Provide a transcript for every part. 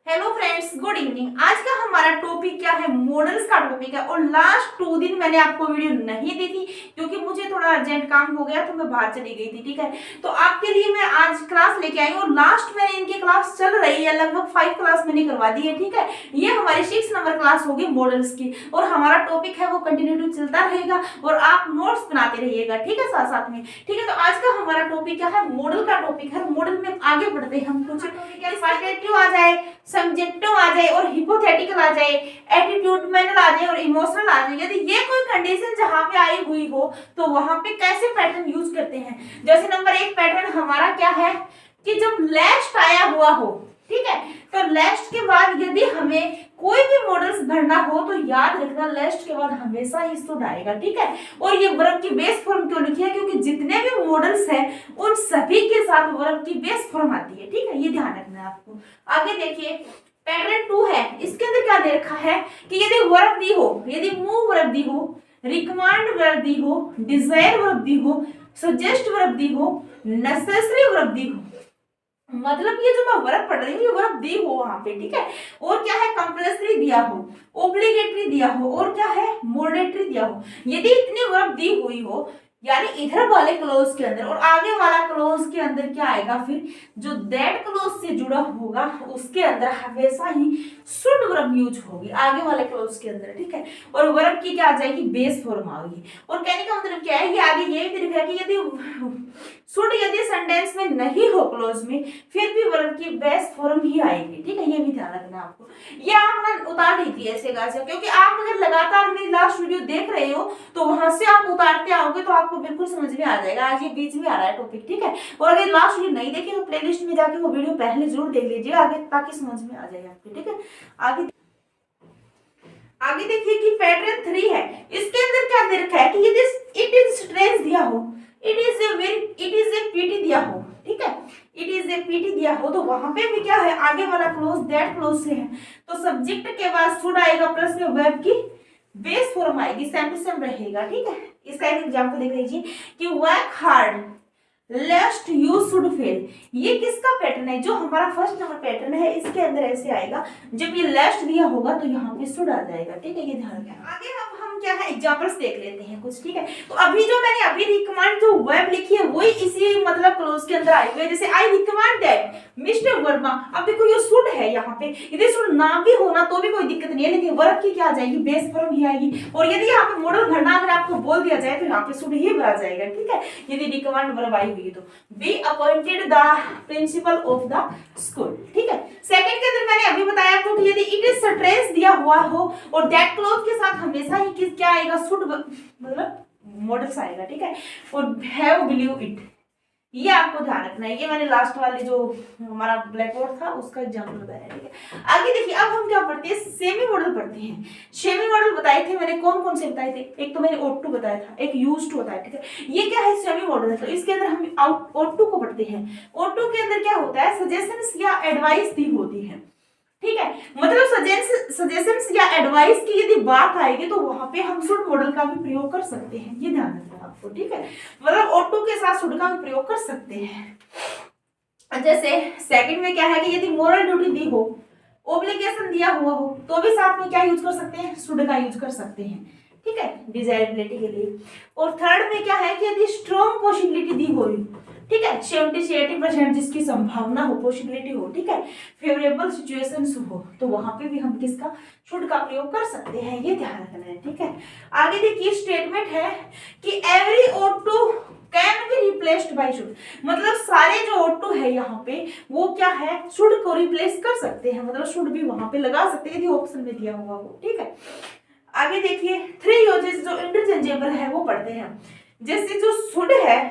Hello friends, good evening. आज का हमारा टॉपिक क्या है? मॉडल्स का टॉपिक है। और लास्ट 2 दिन मैंने आपको वीडियो नहीं दी थी क्योंकि मुझे थोड़ा अर्जेंट काम हो गया तो मैं बाहर चली गई थी। ठीक है, तो आपके लिए मैं आज क्लास लेके आई हूँ और लास्ट मैंने इनकी क्लास चल रही है, लगभग 5 क्लास मैंने करवा दी है। ठीक है, ये हमारी 6 नंबर क्लास होगी मॉडल्स की और हमारा टॉपिक है वो कंटिन्यू चलता रहेगा और आप नोट्स बनाते रहिएगा। ठीक है, साथ साथ में। ठीक है, तो आज का हमारा टॉपिक क्या है? मॉडल का टॉपिक है। मॉडल में आगे बढ़ते हैं हम। कुछ क्वालिटेटिव आ जाए, सब्जेक्टिव आ जाए और हिपोथेटिकल आ जाए, एटीट्यूडमेंटल आ जाए और इमोशनल आ जाए। यदि ये कोई कंडीशन जहां पे आई हुई हो तो वहां पे कैसे पैटर्न यूज करते हैं। जैसे नंबर 1 पैटर्न हमारा क्या है कि जब लेस्ट आया हुआ हो, ठीक है, तो लेस्ट के बाद यदि हमें कोई भी मॉडल्स भरना हो तो याद रखना लेस्ट के बाद हमेशा ही शुड आएगा। ठीक है, और ये वर्ब की बेस फॉर्म क्यों लिखी है? क्योंकि जितने भी मॉडल्स हैं उन सभी के साथ वर्ब की बेस फॉर्म आती है। ठीक है, ये ध्यान रखना है आपको। आगे देखिए, पैटर्न 2 है। इसके अंदर क्या दे रखा है कि यदि वर्ब दी हो, यदि मूव वर्ब दी हो, रिकमांड वर्ब दी हो, डिजायर वर्ब दी हो, सजेस्ट वर्ब दी हो, नेसेसरी वर्ब दी हो, मतलब ये जो मैं वर्ब पढ़ रही हूँ ये वर्ब दी हो वहां पे। ठीक है, और क्या है? कंपल्सरी दिया हो, ओब्लिगेटरी दिया हो और क्या है? मोडेटरी दिया हो। यदि इतनी वर्ब दी हुई हो यानी इधर वाले क्लोज के अंदर और आगे वाला क्लोज के अंदर क्या आएगा? फिर जो दैट क्लोज से जुड़ा होगा उसके अंदर हमेशा ही शुड वर्ब यूज होगी आगे वाले क्लोज के अंदर। ठीक है, और वर्ब की क्या आ जाएगी? बेस फॉर्म आएगी। और कहने का मतलब क्या है? ये आगे ये भी है कि यदि शुड यदि सेंटेंस में नहीं हो क्लोज में फिर भी वर्ब की बेस फॉर्म ही आएगी। ठीक है, ये भी ध्यान रखना आपको। ये आप ना उतार लीजिए ऐसे गाइस, क्योंकि आप अगर लगातार मेरी लास्ट वीडियो देख रहे हो तो वहां से आप उतारते आओगे तो आपको बिल्कुल समझ में आ जाएगा। आज ये बीच में आ रहा है टॉपिक। ठीक है, और अगर लास्ट वीडियो नहीं देखे तो प्लेलिस्ट में जाके वो वीडियो पहले जरूर देख लीजिए आगे, ताकि समझ में आ जाए आपको। ठीक है, आगे देखिए कि पैटर्न 3 है। इसके अंदर क्या दे रखा है कि यदि इट इज स्ट्रेंज दिया हो, इट इज ए पीटी दिया हो, ठीक है, इट इज ए पीटी दिया हो तो वहां पे भी क्या है? आगे वाला क्लोज दैट क्लोज से है तो सब्जेक्ट के बाद शुड आएगा प्लस में वर्ब की बेस फॉर्म आएगी, सेम टू सेम रहेगा। ठीक है, इसका एक एग्जांपल देख लीजिए कि work hard लेस्ट you should fail. ये किसका पैटर्न है? जो हमारा फर्स्ट नंबर पैटर्न है इसके अंदर ऐसे आएगा, जब ये लेस्ट दिया होगा तो यहाँ पे शुड आ जाएगा। ठीक है, ये ध्यान रखना। आगे अब हम क्या है एग्जांपल्स देख लेते हैं कुछ। ठीक है, तो अभी जो मैंने अभी रिकमेंड जो वर्ब लिखी है वही इसी मतलब क्लोज के अंदर आई हुई है। जैसे I recommend that mister Verma. अब देखो ये शुड है यहाँ पे, यदि शुड ना भी होना तो भी कोई दिक्कत नहीं है, लेकिन वर्ब की क्या आ जाएगी? बेस फॉर्म ही आएगी। और यदि यहाँ पे मॉडल भरना अगर आपको बोल दिया जाए तो यहाँ पे शुड ही भरा जाएगा। ठीक है, यदि रिकमेंड वर्ब आई हुई तो be appointed the principle of the school. ठीक है, सेकंड के अंदर मैंने अभी बताया आपको कि यदि इट इज स्ट्रेस दिया हुआ हो और दैट क्लोज के साथ हमेशा ही किस क्या आएगा? शुड मतलब मॉडल्स आएगा। ठीक है, और हैव बिलीव इट, ये आपको ध्यान रखना है। ये मैंने लास्ट वाले जो हमारा ब्लैक बोर्ड था उसका एग्जांपल बताया। ठीक है, आगे देखिए अब हम क्या पढ़ते हैं? सेमी मॉडल पढ़ते हैं। सेमी मॉडल बताए थे मैंने, कौन कौन से बताए थे? एक तो मैंने ought to बताया था, एक used to बताया। ठीक है, ये क्या है? सेमी मॉडल है। तो इसके अंदर हम ought to को पढ़ते हैं। ought to के अंदर क्या होता है? सजेशंस या एडवाइस दी होती है। ठीक है, मतलब सजेशंस या एडवाइस की यदि बात आएगी तो वहां पे हम शुड मॉडल का भी प्रयोग कर सकते हैं, ये ध्यान रखना आपको। ठीक है, मतलब ऑटो के साथ शुड का भी प्रयोग कर सकते हैं। जैसे सेकंड में क्या है कि यदि मोरल ड्यूटी दी हो, ऑब्लिगेशन दिया हुआ हो तो भी साथ में क्या यूज कर सकते हैं? शुड का यूज कर सकते हैं। ठीक है, डिजायरेबिलिटी के लिए। और थर्ड में क्या है कि यदि स्ट्रॉन्ग पॉसिबिलिटी दी हो, ठीक है, 70 से 80% जिसकी संभावना हो, पॉसिबिलिटी हो, ठीक है, फेवरेबल सिचुएशंस हो तो वहां पे भी हम किसका? शुड का प्रयोग कर सकते हैं, ये ध्यान रखना है। ठीक है, आगे देखिए स्टेटमेंट है कि every ought to can be replaced by should. मतलब सारे जो ought to है यहाँ पे वो क्या है? शुड को रिप्लेस कर सकते हैं, मतलब शुड भी वहां पे लगा सकते हैं यदि ऑप्शन में दिया हुआ हो। ठीक है, आगे देखिए 3 यूजेस जो इंटरचेंजेबल है वो पढ़ते हैं। जैसे जो शुड है,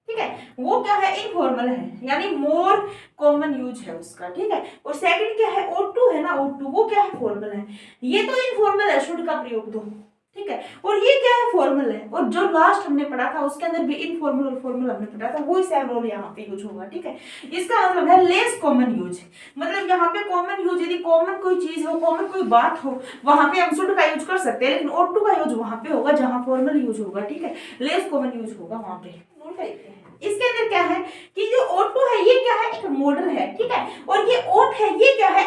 ठीक है, वो क्या है? इनफॉर्मल है, यानी मोर कॉमन यूज है उसका। ठीक है, और सेकंड क्या है? ought to है ना, ought to वो क्या है? फॉर्मल है। ये तो इनफॉर्मल है, शुड का प्रयोग दो। ठीक है, और ये क्या है? फॉर्मल है। और जो लास्ट हमने पढ़ा था उसके अंदर भी इनफॉर्मल और फॉर्मल हमने पढ़ा था, वही सेम रोल यहाँ पे यूज होगा। ठीक है, इसका मतलब है लेस कॉमन यूज। मतलब यहाँ पे कॉमन यूज, यदि कॉमन कोई चीज हो, कॉमन कोई बात हो, वहां पे हम शुड का यूज कर सकते हैं, लेकिन ought to का यूज वहां पे होगा जहां फॉर्मल यूज होगा। ठीक है, लेस कॉमन यूज होगा वहां पे। इसके अंदर क्या है कि जो ought to है ये क्या है? एक मॉडल है। ठीक है, और ये ought है ये क्या है?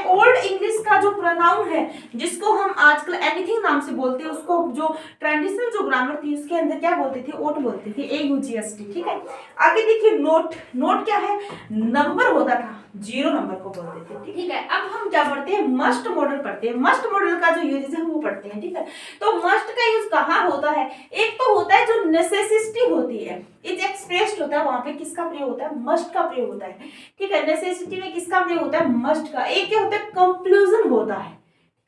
जिसको हम आजकल एनीथिंग नाम से बोलते हैं, उसको जो ट्रेडिशनल जो ग्रामर थी उसके अंदर क्या बोलते थे, ओट बोलते थे, AUGST, ठीक है। आगे देखिए नोट, नोट क्या है, नंबर होता था, 0 नंबर को बोलते थे, ठीक है। अब हम क्या पढ़ते हैं, मस्ट मॉडल पढ़ते हैं, मस्ट मॉडल का जो यूज है वो पढ़ते हैं, ठीक है। तो मस्ट का यूज कहाँ होता है, एक तो होता है जो नेसेसिटी होती है, इज एक्सप्रेस्ड होता है, वहां पे किसका प्रयोग होता है, मस्ट का प्रयोग होता है, ठीक है। नेसेसिटी में किसका प्रयोग होता है, मस्ट का। एक क्या होता है, कंक्लूजन होता है,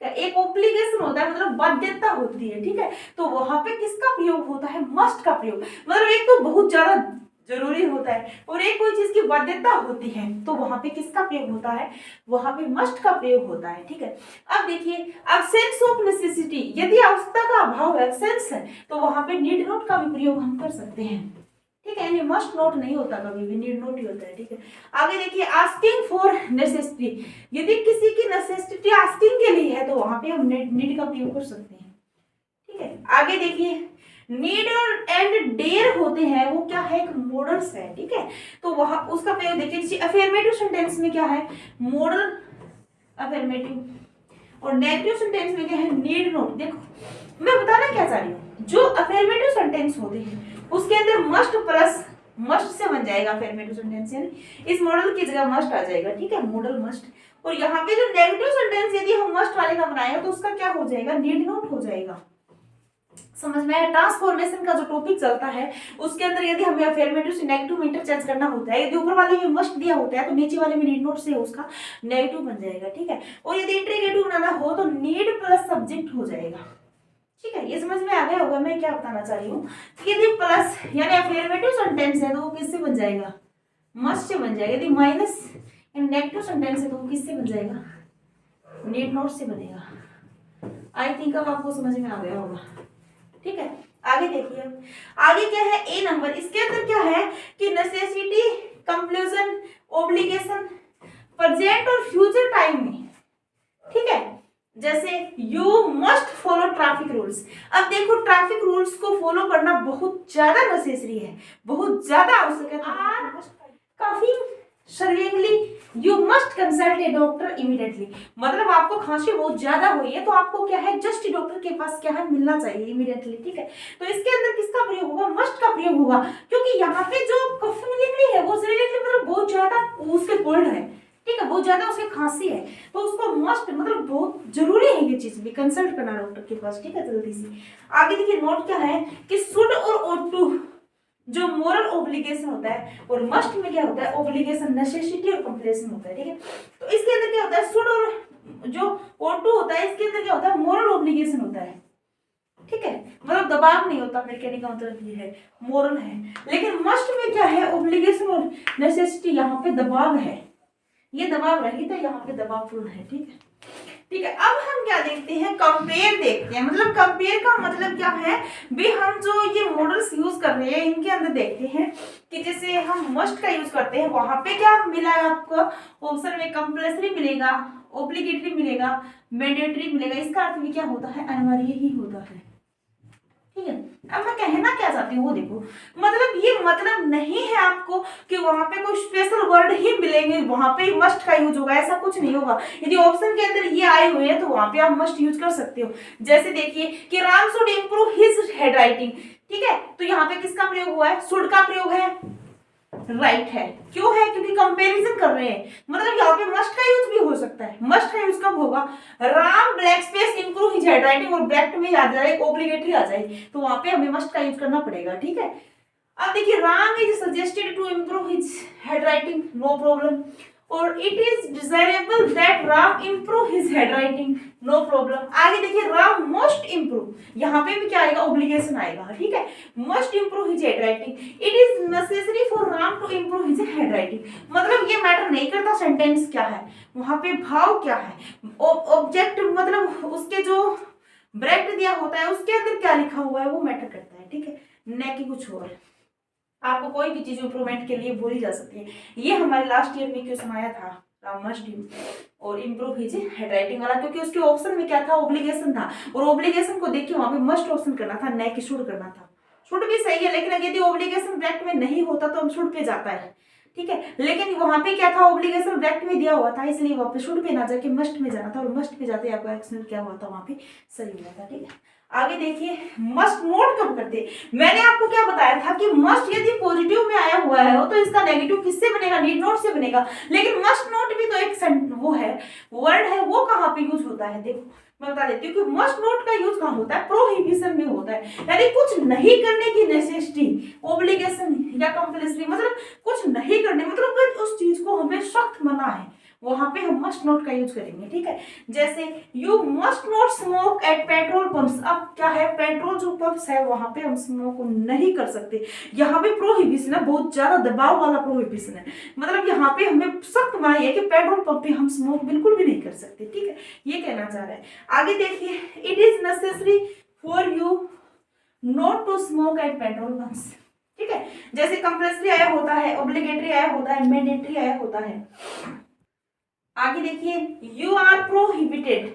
एक ऑब्लिगेशन होता है, मतलब बाध्यता होती है, ठीक है। तो वहां पे किसका प्रयोग होता है, मस्ट का प्रयोग, मतलब एक तो बहुत ज्यादा जरूरी होता है और एक कोई चीज की बाध्यता होती है, तो वहां पे किसका प्रयोग होता है, वहां पे मस्ट का प्रयोग होता है, ठीक है। अब देखिए एब्सेंस ऑफ नेसेसिटी, यदि आवश्यकता का अभाव है, एब्सेंस है, तो वहां पे नीड नोट का भी प्रयोग हम कर सकते हैं, ठीक है। यानी मस्ट नोट नहीं होता, कभी भी नीड नोट ही होता है, ठीक है। आगे देखिए आस्किंग फॉर नेसेसिटी, यदि किसी की नेसेसिटी आस्किंग के लिए है तो वहां पे हम नीड का प्रयोग कर सकते हैं, ठीक है। आगे देखिए नीड और एंड डेयर होते हैं, वो क्या है, एक मॉडल्स है, ठीक है। तो वहां उसका प्रयोग देखिए, अफर्मेटिव सेंटेंस में क्या है, मॉडल अफर्मेटिव, और नेगेटिव सेंटेंस में क्या है, नीड नोट। देखो मैं बताना क्या चाह रही हूँ, जो अफर्मेटिव सेंटेंस होते हैं उसके अंदर मस्ट प्लस मस्ट से बन जाएगा अफर्मेटिव सेंटेंस, यानी इस मॉडल की जगह मस्ट आ जाएगा, ठीक है, मॉडल मस्ट। और यहाँ पे जो नेगेटिव सेंटेंस यदि हम मस्ट वाले का बनाएगा तो उसका क्या हो जाएगा, नीड नोट हो जाएगा। समझ में आया, ट्रांसफॉर्मेशन का जो टॉपिक चलता है उसके अंदर यदि हमें अफर्मेटिव से नेगेटिव में इंटरचेंज करना होता है, यदि ऊपर वाले में मस्ट दिया होता है तो नीचे वाले में नीड नोट से उसका नेगेटिव बन जाएगा, ठीक है। और यदि इंट्रीगेटिव बनाना हो तो नीड प्लस सब्जेक्ट हो जाएगा, ठीक है। ये समझ में आ गया होगा मैं क्या बताना चाह रही हूँ, यदि प्लस यानी अफर्मेटिव सेंटेंस है तो वो किससे बन जाएगा, मस्ट से बन जाएगा। यदि माइनस यानी नेगेटिव सेंटेंस है तो वो किससे बन जाएगा, नीड नोट से बनेगा। आई थिंक अब आपको समझ में आ गया होगा, ठीक है। आगे देखिए, आगे क्या है, ए नंबर, इसके अंदर क्या है कि नेसेसिटी, कंक्लूजन, ऑब्लिगेशन, प्रेजेंट और फ्यूचर टाइम में, ठीक है। जैसे you must follow traffic rules, अब देखो ट्रैफिक रूल्स को फॉलो करना बहुत ज्यादा नेसेसरी है, बहुत ज्यादा आवश्यक है, काफी सर्विंगली you must consult a doctor immediately, मतलब आपको खांसी बहुत ज्यादा हुई है तो आपको क्या है, जस्ट डॉक्टर के पास क्या है, मिलना चाहिए इमीडिएटली, ठीक है। तो इसके अंदर किसका प्रयोग होगा, मस्ट का प्रयोग होगा, क्योंकि यहाँ पे जो कफिंगली है वो सर्विंगली मतलब बहुत ज्यादा उसके कोल्ड है, ठीक है, बहुत ज्यादा उसकी खांसी है, तो उसको मस्ट मतलब बहुत जरूरी है ये चीज भी, कंसल्ट करना डॉक्टर के पास, ठीक है, जल्दी से। आगे देखिए नोट क्या है कि शुड और ought to जो मोरल ऑब्लिगेशन होता है, और मस्ट में क्या होता है, ऑब्लिगेशन, नेसेसिटी और कंपल्सन होता है, ठीक है। तो इसके अंदर क्या होता है, शुड और जो ought to होता है इसके अंदर क्या होता है, मोरल ऑब्लिगेशन होता है, ठीक है, मतलब दबाव नहीं होता, मेरे कहने का मतलब ये है, मोरल है। लेकिन मस्ट में क्या है, ऑब्लिगेशन और नेसेसिटी, यहाँ पे दबाव है, ये दबाव रहित है, यहाँ पे दबाव पूर्ण है, ठीक है, ठीक है। अब हम क्या देखते हैं, कंपेयर देखते हैं, मतलब कंपेयर का मतलब क्या है भी, हम जो ये मॉडल्स यूज कर रहे हैं इनके अंदर देखते हैं कि जैसे हम मस्ट का यूज करते हैं, वहां पे क्या मिला है आपको, ऑप्शन में कंपल्सरी मिलेगा, ऑब्लिगेटरी मिलेगा, मैंडेटरी मिलेगा, इसका अर्थ भी क्या होता है, अनिवार्य ही होता है, ठीक है। अब मैं कहना क्या चाहती हूँ वो देखो, मतलब ये मतलब नहीं है आपको कि वहां पे कोई स्पेशल वर्ड ही मिलेंगे, वहां पे मस्ट का यूज होगा, ऐसा कुछ नहीं होगा। यदि ऑप्शन के अंदर ये आए हुए हैं तो वहां पे आप मस्ट यूज कर सकते हो। जैसे देखिए कि Ram should improve his hand writing, ठीक है, तो यहाँ पे किसका प्रयोग हुआ है, शुड का प्रयोग है, राइट है, क्यों है, क्योंकि कंपैरिजन कर रहे हैं, मतलब यहाँ पे मस्ट का यूज भी हो सकता है। मस्ट का यूज कब होगा, Ram black space improve his handwriting, और ब्रैकेट में आ जाए ऑब्लिगेटरी आ जाए तो वहां पे हमें मस्ट का यूज करना पड़ेगा, ठीक है। अब देखिए Ram is suggested to improve his handwriting, no problem, और it is desirable that Ram improve his handwriting, no problem. आगे देखिए राम मस्ट इंप्रूव, यहाँ पे भी क्या आएगा, ऑब्लिगेशन आएगा, ठीक है, must improve his handwriting, it is necessary for Ram to improve his handwriting, मतलब ये मैटर नहीं करता सेंटेंस क्या है, वहां पे भाव क्या है, ऑब्जेक्ट मतलब उसके जो ब्रैकेट दिया होता है उसके अंदर क्या लिखा हुआ है वो मैटर करता है, ठीक है, न कि कुछ और। आपको कोई भी चीज इंप्रूवमेंट के लिए बोली जा सकती है, ये हमारे लास्ट ईयर में क्वेश्चन आया था, राम मस्ट और इंप्रूव हिज हैंडराइटिंग वाला, क्योंकि उसके ऑप्शन में क्या था, ऑब्लिगेशन था, और ऑब्लिगेशन को देखिए वहां पे मस्ट ऑप्शन करना था, न कि शुड करना था। शुड भी सही है, लेकिन यदि ऑब्लिगेशन ब्रैकेट में नहीं होता तो हम शुड पे जाता है, ठीक है। लेकिन वहां पे क्या था, ऑब्लिगेशन ब्रैकेट में दिया हुआ था, इसलिए वहां पे शुड पे ना जाके मस्ट में जाना था, और मस्ट पे जाते आपका एक्शन क्या हुआ था, वहां पे सही हुआ था। ठीक है, आगे देखिए मस्ट नोट कब करते, मैंने आपको क्या बताया था कि मस्ट यदि पॉजिटिव में आया हुआ है तो इसका नेगेटिव किससे बनेगा, नीड नोट से बनेगा। लेकिन मस्ट नोट भी तो एक वो है, वर्ड है, वो कहाँ पे यूज होता है, देखो मैं बता देती हूँ कि मस्ट नोट का यूज कहाँ होता है, प्रोहिबिशन में होता है, यानी कुछ नहीं करने की नेसेसिटी, ओब्लिगेशन या कंपल्सरी, मतलब कुछ नहीं करने, मतलब उस चीज को हमें सख्त मना है, वहां पे हम मस्ट नोट का यूज करेंगे। ठीक है, जैसे you must not smoke at petrol pumps, अब क्या है, पेट्रोल जो पंप्स है वहां पे हम स्मोक नहीं कर सकते, यहाँ पे प्रोहिबिशन है, बहुत ज्यादा दबाव वाला प्रोहिबिशन है, मतलब यहाँ पे हमें सख्त मनाही है कि पेट्रोल पंप पे हम स्मोक बिल्कुल भी नहीं कर सकते। ठीक है, ये कहना चाह रहा है। आगे देखिए, it is necessary for you not to smoke at petrol pumps. ठीक है, जैसे कंपल्सरी आया होता है, ऑब्लिगेटरी आया होता है, मैंडेटरी आया होता है। आगे देखिए, यू आर प्रोहिबिटेड,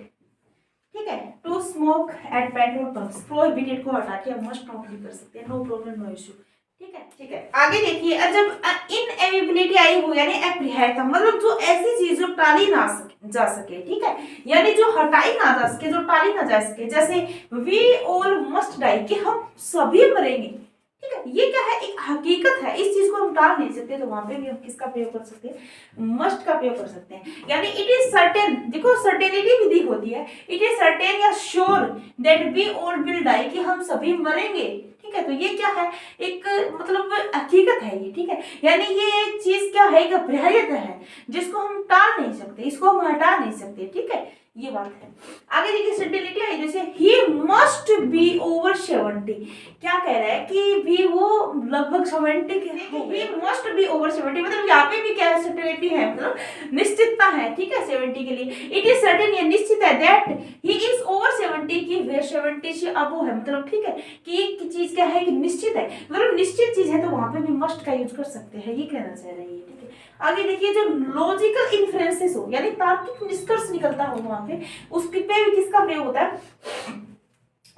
ठीक है, to smoke at petrol pumps, prohibited को हटा के हम मस्ट नॉट भी कर सकते हैं, नो प्रॉब्लम नो इश्यू। ठीक है, ठीक है, आगे देखिए, जब इनएविलिटी आई हो यानी एप्रीहेंड था, मतलब जो ऐसी चीज जो टाली ना जा सके, ठीक है, यानी जो हटाई ना जा सके, जो टाली ना जा सके, जैसे वी ऑल मस्ट डाई, कि हम सभी मरेंगे। ठीक है, ये क्या है, एक हकीकत है, इस चीज को हम टाल नहीं सकते, तो वहां पे भी हम किसका प्रयोग कर सकते हैं, मस्ट का प्रयोग कर सकते हैं। यानी इट इज सर्टेन, देखो सर्टेनिटी विधि होती है, इट इज सर्टेन या sure that we all will die, कि हम सभी मरेंगे। ठीक है, तो ये क्या है, एक मतलब हकीकत है ये। ठीक है, यानी ये एक चीज क्या है, एक अपरिहार्यता है जिसको हम टाल नहीं सकते, इसको हम हटा नहीं सकते। ठीक है, ये बात है। आगे देखिए, सर्टेनिटी आई, जैसे ही मस्ट बी ओवर 70, क्या कह रहा है कि भी वो लगभग 70 के, ही मस्ट बी ओवर 70, मतलब यहाँ पे भी क्या है, सर्टेनिटी है, मतलब निश्चितता है। ठीक है, 70 के लिए इट इज सर्टेन, ये निश्चित है, दैट ही इज ओवर 70, की वे 70 से अब है, मतलब ठीक है कि एक चीज क्या है कि निश्चित है, मतलब निश्चित चीज है, तो वहां पे भी मस्ट का यूज कर सकते हैं, ये कहना चाह रहे हैं। ठीक है, आगे देखिए, जो लॉजिकल इन्फ्रेंसेस हो यानी तार्किक निष्कर्ष निकलता हो वहां पे, उसके पे भी किसका प्रयोग होता है,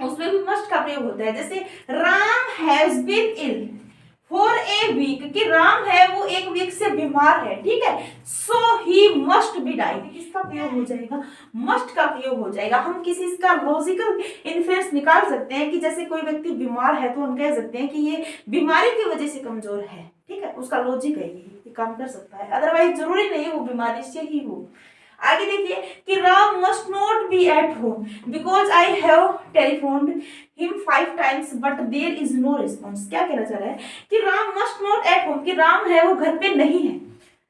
उसमें भी मस्ट का प्रयोग होता है। जैसे Ram has been ill for a week, कि राम है वो एक वीक से बीमार है। ठीक है, सो ही मस्ट बी डाई, किसका प्रयोग हो जाएगा, मस्ट का प्रयोग हो जाएगा। हम किसी इसका लॉजिकल इन्फ्रेंस निकाल सकते हैं कि जैसे कोई व्यक्ति बीमार है तो हम कह सकते हैं कि ये बीमारी की वजह से कमजोर है। ठीक है, उसका लॉजिक है, ये काम कर सकता है, अदरवाइज जरूरी नहीं है वो बीमारी से ही हो। आगे देखिए कि Ram must not be at home because I have telephoned him 5 times but there is no response. क्या कहना चाह रहा है कि Ram must not at home, कि राम है वो घर पे नहीं है,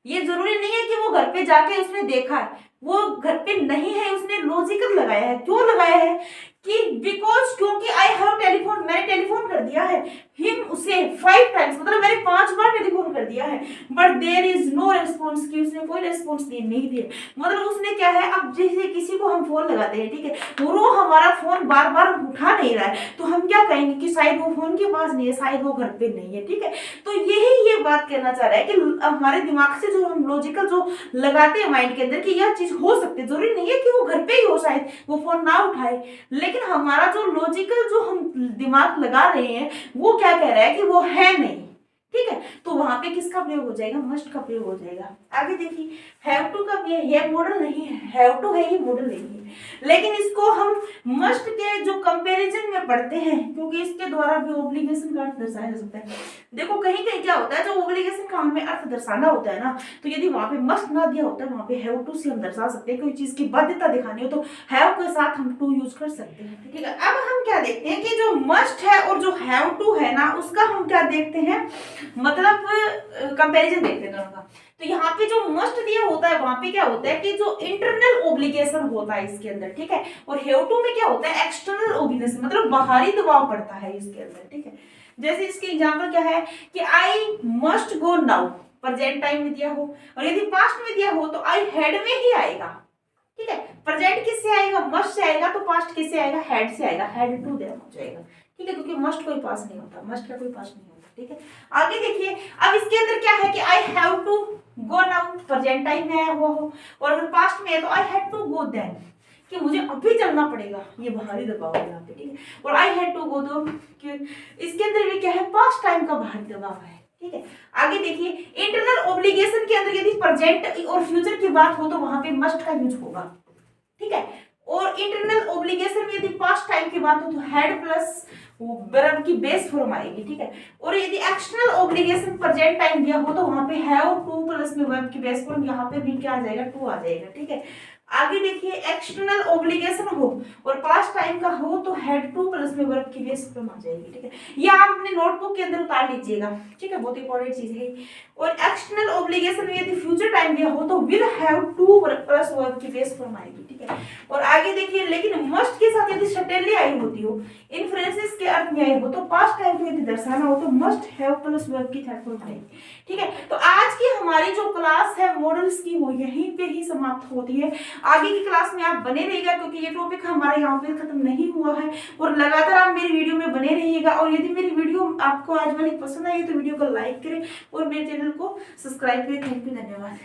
ये जरूरी नहीं है कि वो घर पे जाके उसने देखा है, वो घर पे नहीं है, उसने लॉजिकल लगाया है। क्यों लगाया है कि बिकॉज, क्योंकि आई हैव टेलीफोन, मैंने टेलीफोन कर दिया है, हिम उसे 5 times, मतलब मैंने 5 बार टेलीफोन कर दिया है, but there is no response, की उसने कोई रिस्पॉन्स नहीं दिया, मतलब उसने क्या है, अब जैसे किसी को हम फोन लगाते हैं, ठीक है, वो हमारा फोन बार बार उठा नहीं रहा है, तो हम क्या कहेंगे कि शायद वो फोन के पास नहीं है, शायद वो घर पे नहीं है। ठीक है, तो यही ये बात कहना चाह रहा है कि हमारे दिमाग से जो हम लॉजिकल जो लगाते हैं माइंड के अंदर कि यह चीज हो सकती है, जरूरी नहीं है कि वो घर पे ही हो, शायद वो फोन ना उठाए, लेकिन हमारा जो लॉजिकल जो हम दिमाग लगा रहे हैं वो क्या कह रहा है कि वो है नहीं। ठीक है, तो वहां पे किसका प्रयोग हो जाएगा, मस्ट का प्रयोग हो जाएगा। आगे देखिए, हैव टू का भी है, ये मॉडल नहीं है, हैव टू है, ये मॉडल नहीं है, लेकिन इसको हम मस्ट के जो कंपैरिजन में पढ़ते हैं, क्योंकि इसके द्वारा भी ऑब्लिगेशन का अर्थ दर्शाया जा सकता है। देखो कहीं कहीं क्या होता है, जो ऑब्लिगेशन का हमें अर्थ दर्शाना होता है ना, तो यदि वहां पे मस्ट ना दिया होता है, वहां पे हैव टू से हम दर्शा सकते हैं, कोई चीज की बाध्यता दिखानी हो तो हैव के साथ हम टू यूज कर सकते हैं। ठीक है, अब हम क्या देखते हैं कि जो मस्ट है और जो हैव टू है ना, उसका हम क्या देखते हैं, मतलब कंपैरिजन देखते हैं दोनों का। तो यहाँ पे जो मस्ट दिया होता है वहां पे क्या होता है कि जो इंटरनल ओब्लिगेशन होता है इसके अंदर, ठीक है, और हैव टू में क्या होता है, एक्सटर्नल ओब्लिगेशन, मतलब बाहरी दबाव पड़ता है इसके अंदर। ठीक है, जैसे इसके एग्जांपल क्या है कि I must go now, present time में दिया हो, और यदि पास्ट में दिया हो तो आई हैड में ही आएगा। ठीक है, प्रेजेंट किससे आएगा, मस्ट से आएगा, तो पास्ट किससे आएगा, हैड से आएगा, हैड टू देना हो जाएगा। ठीक है, क्योंकि मस्ट कोई पास नहीं होता, मस्ट का कोई पास नहीं होता। ठीक है, आगे देखिए, अब इसके अंदर क्या है कि I have to go now, present time में आया हुआ हो, और अगर पास्ट में है तो I had to go then, कि मुझे अभी चलना पड़ेगा, ये बाहरी दबाव है यहाँ पे। ठीक है, और आई हैड टू गो तो इसके अंदर भी क्या है, पास्ट टाइम का बाहरी दबाव है। ठीक है। आगे देखिए, इंटरनल ऑब्लिगेशन के अंदर यदि प्रेजेंट और फ्यूचर की बात हो तो वहां पे मस्ट का यूज होगा, ठीक है। और इंटरनल ऑब्लिगेशन में यदि पास्ट टाइम की बात हो तो हैड प्लस वर्ब की बेस फॉर्म आएगी, ठीक है। और यदि एक्सटर्नल ऑब्लिगेशन प्रेजेंट टाइम दिया हो तो वहां पे हैव टू प्लस में वर्ब की बेस फॉर्म, यहाँ पे भी क्या आ जाएगा, टू आ जाएगा, ठीक है। आगे देखिए, एक्सटर्नल ऑब्लिगेशन हो और पास्ट टाइम का हो तो हैड टू प्लस में वर्ब की बेस फॉर्म आ जाएगी, ठीक है। ये आप अपने नोटबुक के अंदर उतार लीजिएगा, ठीक है, बहुत इंपॉर्टेंट चीज है। और एक्सटर्नल ऑब्लिगेशन में यदि फ्यूचर टाइम दिया हो तो will have two plus verb की बेस फॉर्म आएगी, ठीक है। और आगे देखिए, लेकिन मस्ट के साथ यदि सडनली आई होती हो, इन्फ्लुएंसेस के अर्थ में आई हो तो पास्ट टाइम को यदि दर्शाना हो तो मस्ट हैव प्लस वर्ब की थर्ड फॉर्म आएगी, ठीक है। तो आज की हमारी जो क्लास है मॉडल्स की वो यहीं पे ही समाप्त होती है। आगे की क्लास में आप बने रहिएगा क्योंकि ये टॉपिक हमारे यहाँ पे खत्म नहीं हुआ है और लगातार आप मेरी वीडियो में बने रहिएगा। और यदि मेरी वीडियो आपको आज वाली पसंद आई तो वीडियो को लाइक करें और मेरे चैनल को सब्सक्राइब करें। थैंक यू, धन्यवाद।